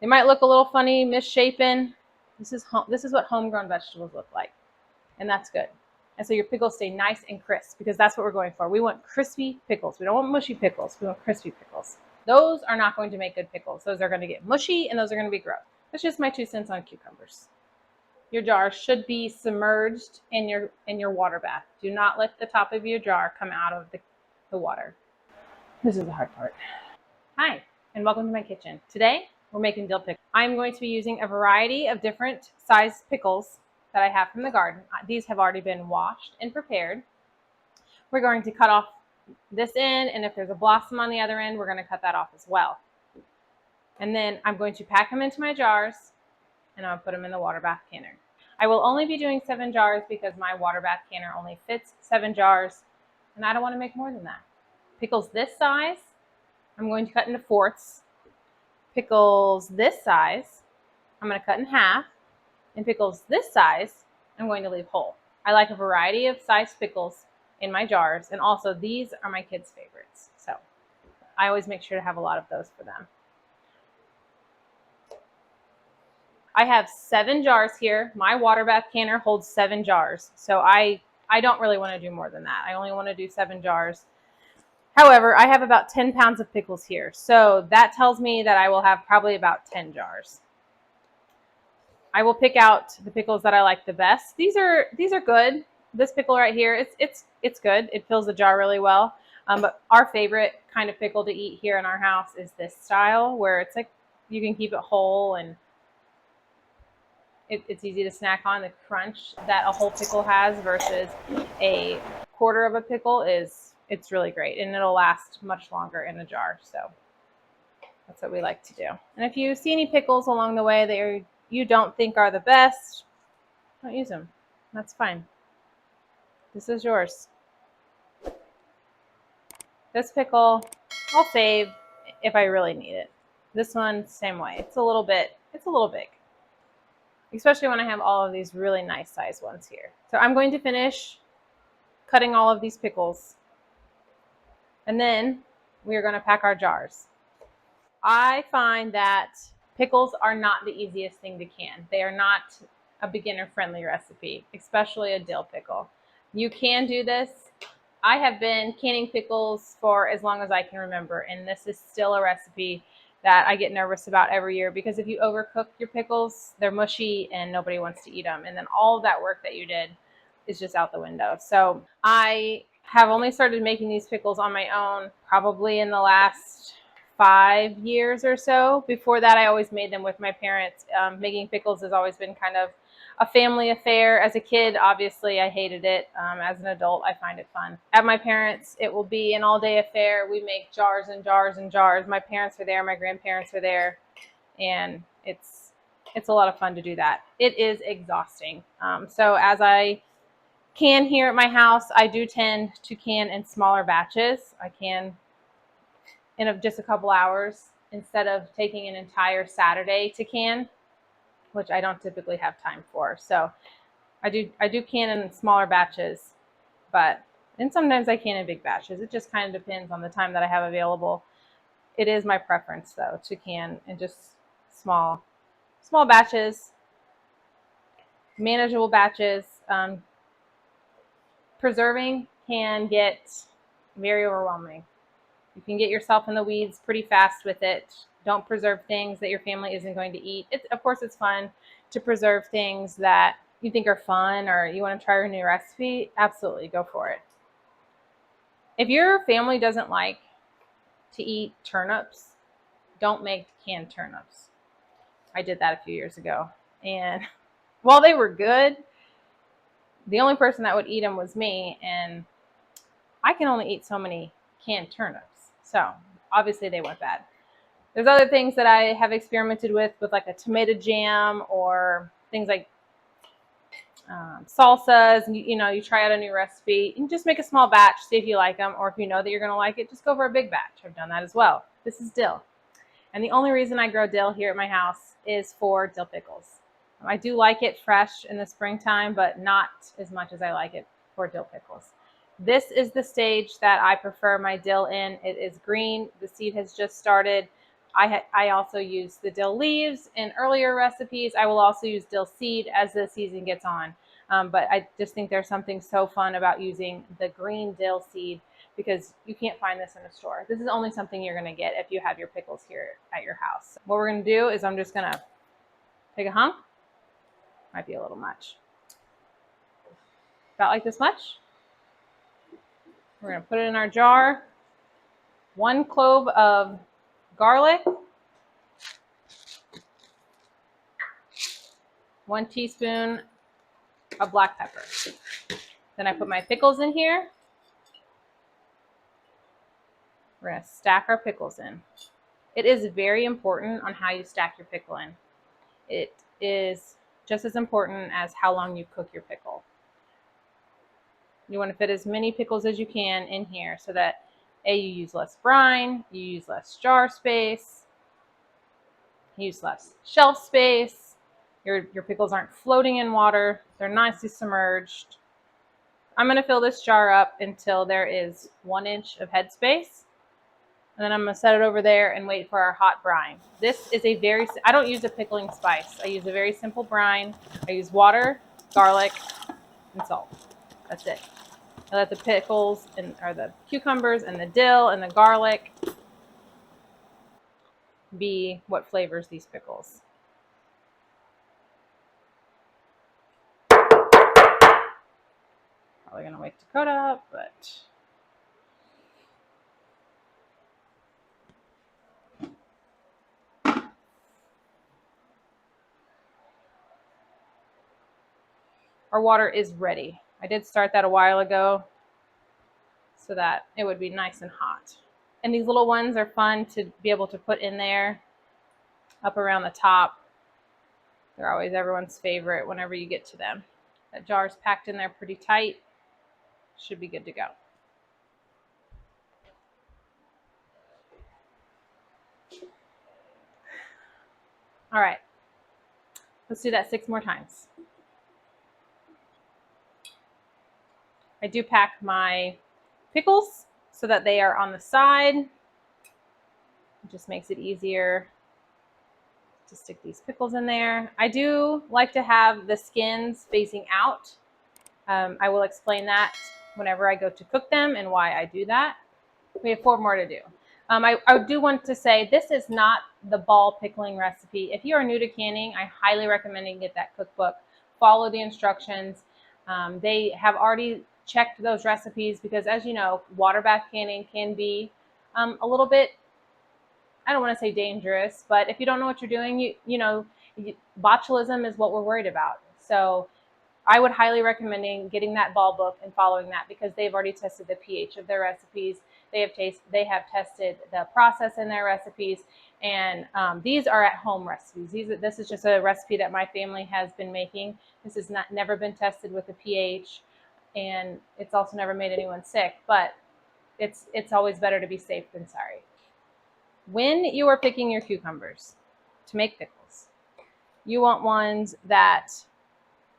They might look a little funny, misshapen. This is what homegrown vegetables look like, and that's good. And so your pickles stay nice and crisp because that's what we're going for. We want crispy pickles. We don't want mushy pickles. We want crispy pickles. Those are not going to make good pickles. Those are going to get mushy and those are going to be gross. That's just my 2 cents on cucumbers. Your jar should be submerged in your water bath. Do not let the top of your jar come out of the water. This is the hard part. Hi, and welcome to my kitchen. Today, we're making dill pickles. I'm going to be using a variety of different size pickles that I have from the garden. These have already been washed and prepared. We're going to cut off this end, and if there's a blossom on the other end, we're going to cut that off as well. And then I'm going to pack them into my jars, and I'll put them in the water bath canner. I will only be doing 7 jars because my water bath canner only fits 7 jars, and I don't want to make more than that. Pickles this size, I'm going to cut into fourths. Pickles this size, I'm going to cut in half. And pickles this size, I'm going to leave whole. I like a variety of size pickles in my jars, and also these are my kids' favorites. So I always make sure to have a lot of those for them. I have 7 jars here. My water bath canner holds 7 jars. So I don't really want to do more than that. I only want to do 7 jars. However, I have about 10 pounds of pickles here. So that tells me that I will have probably about 10 jars. I will pick out the pickles that I like the best. These are good. This pickle right here, it's good. It fills the jar really well. But our favorite kind of pickle to eat here in our house is this style where it's like you can keep it whole and it's easy to snack on. The crunch that a whole pickle has versus a quarter of a pickle it's really great, and it'll last much longer in a jar. So that's what we like to do. And if you see any pickles along the way that you don't think are the best, don't use them. That's fine. This is yours. This pickle I'll save if I really need it. This one, same way. It's a little big. Especially when I have all of these really nice size ones here. So I'm going to finish cutting all of these pickles, and then we are going to pack our jars. I find that pickles are not the easiest thing to can. They are not a beginner-friendly recipe, especially a dill pickle. You can do this. I have been canning pickles for as long as I can remember, and this is still a recipe that I get nervous about every year because if you overcook your pickles, they're mushy and nobody wants to eat them. And then all of that work that you did is just out the window. So I have only started making these pickles on my own probably in the last 5 years or so. Before that, I always made them with my parents. Making pickles has always been kind of a family affair. As a kid, obviously, I hated it. As an adult, I find it fun. At my parents', it will be an all-day affair. We make jars and jars and jars. My parents were there. My grandparents were there. And it's a lot of fun to do that. It is exhausting. So as I can here at my house, I do tend to can in smaller batches. I can in just a couple hours instead of taking an entire Saturday to can, which I don't typically have time for. So I do can in smaller batches, and sometimes I can in big batches. It just kind of depends on the time that I have available. It is my preference though to can in just small batches, manageable batches. Preserving can get very overwhelming. You can get yourself in the weeds pretty fast with it. Don't preserve things that your family isn't going to eat. Of course, it's fun to preserve things that you think are fun or you want to try a new recipe. Absolutely, go for it. If your family doesn't like to eat turnips, don't make canned turnips. I did that a few years ago. And while they were good, the only person that would eat them was me. And I can only eat so many canned turnips. So obviously they went bad. There's other things that I have experimented with like a tomato jam or things like salsas. And you try out a new recipe and just make a small batch, see if you like them, or if you know that you're going to like it, just go for a big batch. I've done that as well. This is dill. And the only reason I grow dill here at my house is for dill pickles. I do like it fresh in the springtime, but not as much as I like it for dill pickles. This is the stage that I prefer my dill in. It is green. The seed has just started. I also use the dill leaves in earlier recipes. I will also use dill seed as the season gets on. But I just think there's something so fun about using the green dill seed because you can't find this in a store. This is only something you're going to get if you have your pickles here at your house. What we're going to do is I'm just going to take a hunk. Might be a little much. About like this much. We're going to put it in our jar. 1 clove of garlic. 1 teaspoon of black pepper. Then I put my pickles in here. We're going to stack our pickles in. It is very important on how you stack your pickle in. It is just as important as how long you cook your pickle. You want to fit as many pickles as you can in here so that you use less brine, you use less jar space, you use less shelf space, your pickles aren't floating in water, they're nicely submerged. I'm going to fill this jar up until there is 1 inch of headspace. And then I'm going to set it over there and wait for our hot brine. This is I don't use a pickling spice. I use a very simple brine. I use water, garlic, and salt. That's it. I let the pickles or the cucumbers and the dill and the garlic be what flavors these pickles. Probably going to wake Dakota up, but... Our water is ready. I did start that a while ago so that it would be nice and hot. And these little ones are fun to be able to put in there up around the top. They're always everyone's favorite whenever you get to them. That jar's packed in there pretty tight. Should be good to go. All right, let's do that 6 more times. I do pack my pickles so that they are on the side. It just makes it easier to stick these pickles in there. I do like to have the skins facing out. I will explain that whenever I go to cook them and why I do that. We have 4 more to do. I do want to say this is not the ball pickling recipe. If you are new to canning, I highly recommend you get that cookbook. Follow the instructions. They have already checked those recipes because, as you know, water bath canning can be a little bit, I don't want to say dangerous, but if you don't know what you're doing, botulism is what we're worried about. So I would highly recommend getting that ball book and following that because they've already tested the pH of their recipes. They have tested the process in their recipes, and these are at-home recipes. This is just a recipe that my family has been making. This has never been tested with the pH, and it's also never made anyone sick. But it's always better to be safe than sorry. When you are picking your cucumbers to make pickles, you want ones that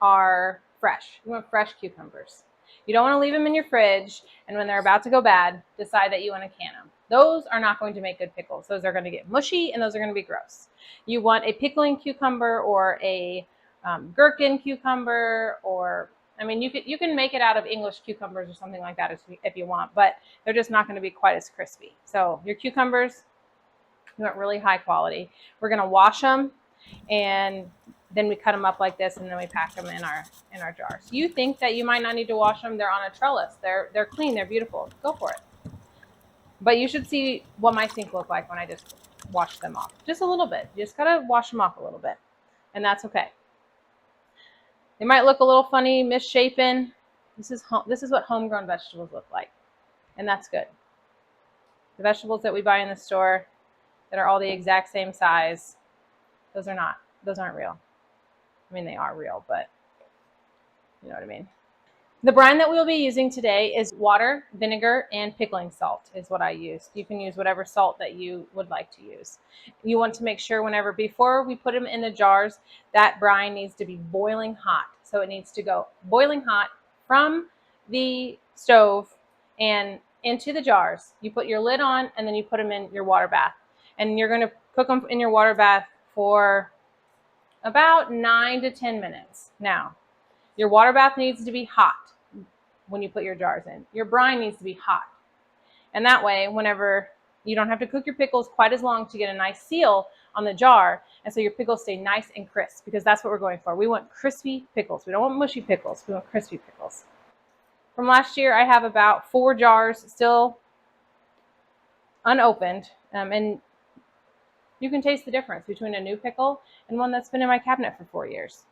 are fresh. You want fresh cucumbers. You don't want to leave them in your fridge and when they're about to go bad, decide that you want to can them. Those are not going to make good pickles. Those are going to get mushy and those are going to be gross. You want a pickling cucumber or a gherkin cucumber, or you can make it out of English cucumbers or something like that if you want, but they're just not going to be quite as crispy. So your cucumbers, you want really high quality. We're going to wash them and then we cut them up like this, and then we pack them in our jars. You think that you might not need to wash them? They're on a trellis. They're clean. They're beautiful. Go for it. But you should see what my sink looked like when I just washed them off. Just a little bit. You just gotta wash them off a little bit, and that's okay. They might look a little funny, misshapen. This is what homegrown vegetables look like, and that's good. The vegetables that we buy in the store that are all the exact same size, those aren't real. I mean, they are real, but you know what I mean. The brine that we'll be using today is water, vinegar, and pickling salt is what I use. You can use whatever salt that you would like to use. You want to make sure before we put them in the jars, that brine needs to be boiling hot. So it needs to go boiling hot from the stove and into the jars. You put your lid on and then you put them in your water bath. And you're going to Cook them in your water bath for about 9 to 10 minutes. Now, your water bath needs to be hot when you put your jars in. Your brine needs to be hot. And that way, whenever you don't have to cook your pickles quite as long to get a nice seal on the jar, and so your pickles stay nice and crisp, because that's what we're going for. We want crispy pickles. We don't want mushy pickles. We want crispy pickles. From last year, I have about 4 jars still unopened, and you can taste the difference between a new pickle and one that's been in my cabinet for 4 years.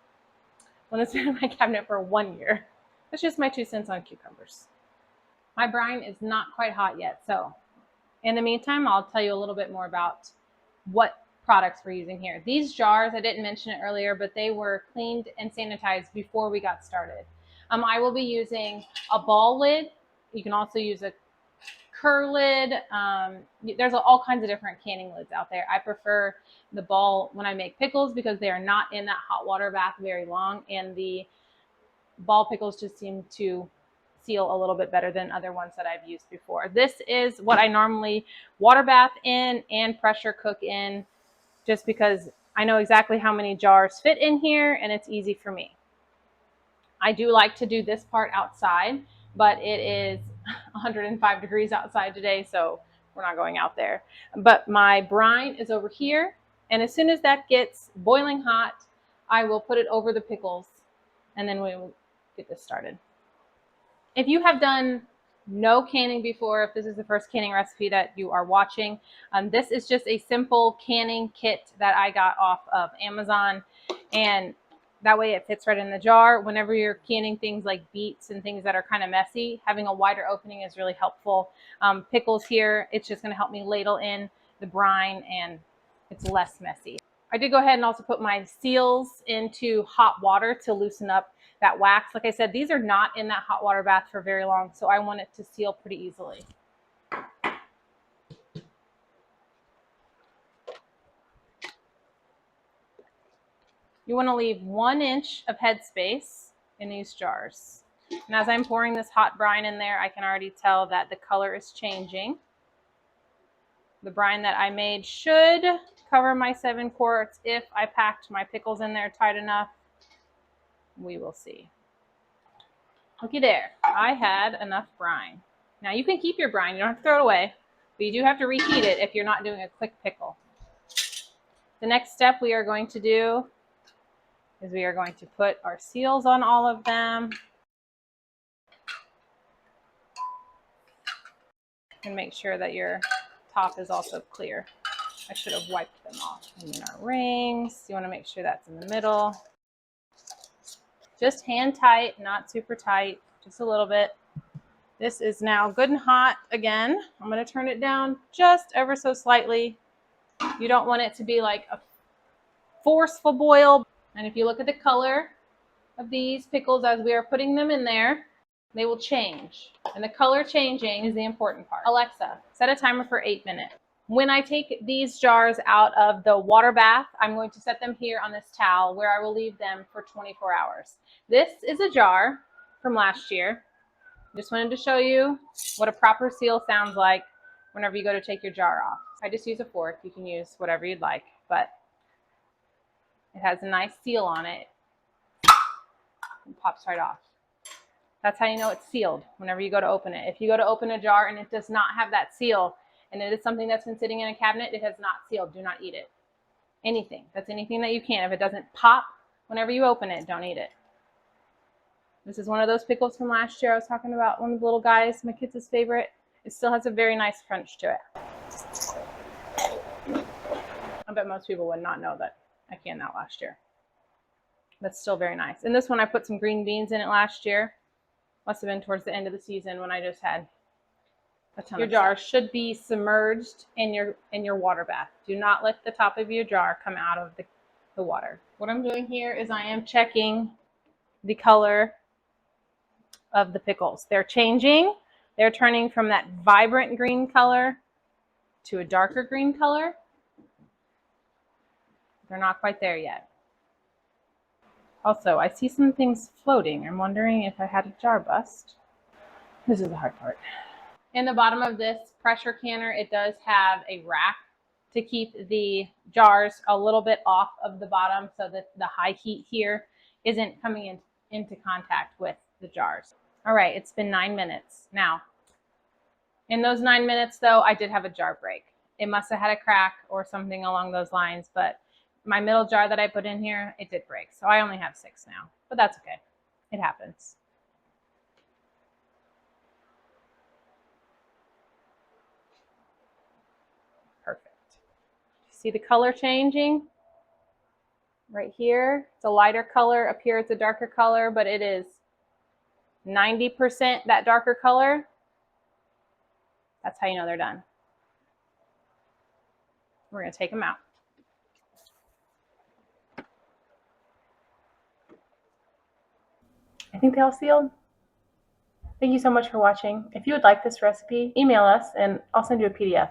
One that's been in my cabinet for 1 year. That's just my 2 cents on cucumbers. My brine is not quite hot yet, so in the meantime, I'll tell you a little bit more about what products we're using here. These jars, I didn't mention it earlier, but they were cleaned and sanitized before we got started. I will be using a ball lid. You can also use a cur lid. There's all kinds of different canning lids out there. I prefer the ball when I make pickles because they are not in that hot water bath very long, and the ball pickles just seem to seal a little bit better than other ones that I've used before. This is what I normally water bath in and pressure cook in, just because I know exactly how many jars fit in here and it's easy for me. I do like to do this part outside, but it is 105 degrees outside today, so we're not going out there. But my brine is over here, and as soon as that gets boiling hot, I will put it over the pickles, and then we will get this started. If you have done no canning before, if this is the first canning recipe that you are watching, this is just a simple canning kit that I got off of Amazon, and that way it fits right in the jar. Whenever you're canning things like beets and things that are kind of messy, having a wider opening is really helpful. Pickles here, it's just going to help me ladle in the brine and it's less messy. I did go ahead and also put my seals into hot water to loosen up that wax. Like I said, these are not in that hot water bath for very long, so I want it to seal pretty easily. You want to leave 1 inch of headspace in these jars. And as I'm pouring this hot brine in there, I can already tell that the color is changing. The brine that I made should cover my 7 quarts if I packed my pickles in there tight enough. We will see. Looky there, I had enough brine. Now you can keep your brine, you don't have to throw it away, but you do have to reheat it if you're not doing a quick pickle. The next step we are going to do is we are going to put our seals on all of them. And make sure that your top is also clear. I should have wiped them off. And then our rings, you want to make sure that's in the middle. Just hand tight, not super tight, just a little bit. This is now good and hot again. I'm going to turn it down just ever so slightly. You don't want it to be like a forceful boil. And if you look at the color of these pickles as we are putting them in there, they will change. And the color changing is the important part. Alexa, set a timer for 8 minutes. When I take these jars out of the water bath, I'm going to set them here on this towel where I will leave them for 24 hours. This is a jar from last year. Just wanted to show you what a proper seal sounds like whenever you go to take your jar off. I just use a fork. You can use whatever you'd like, but it has a nice seal on it. It pops right off. That's how you know it's sealed whenever you go to open it. If you go to open a jar and it does not have that seal, and it is something that's been sitting in a cabinet, it has not sealed. Do not eat it. Anything. That's anything that you can. If it doesn't pop whenever you open it, don't eat it. This is one of those pickles from last year I was talking about, one of the little guys, my kids' favorite. It still has a very nice crunch to it. I bet most people would not know that I canned that last year. That's still very nice. And this one, I put some green beans in it last year. Must have been towards the end of the season when I just had a ton. Your jar should be submerged in your water bath. Do not let the top of your jar come out of the water. What I'm doing here is I am checking the color of the pickles. They're changing. They're turning from that vibrant green color to a darker green color. They're not quite there yet. Also, I see some things floating. I'm wondering if I had a jar bust. This is the hard part. In the bottom of this pressure canner, it does have a rack to keep the jars a little bit off of the bottom so that the high heat here isn't coming into contact with the jars. All right, it's been 9 minutes. Now, in those 9 minutes though, I did have a jar break. It must have had a crack or something along those lines, but my middle jar that I put in here, it did break. So I only have 6 now, but that's okay. It happens. Perfect. See the color changing? Right here, it's a lighter color. Up here, it's a darker color, but it is 90% that darker color. That's how you know they're done. We're going to take them out. I think they all sealed. Thank you so much for watching. If you would like this recipe, email us and I'll send you a PDF.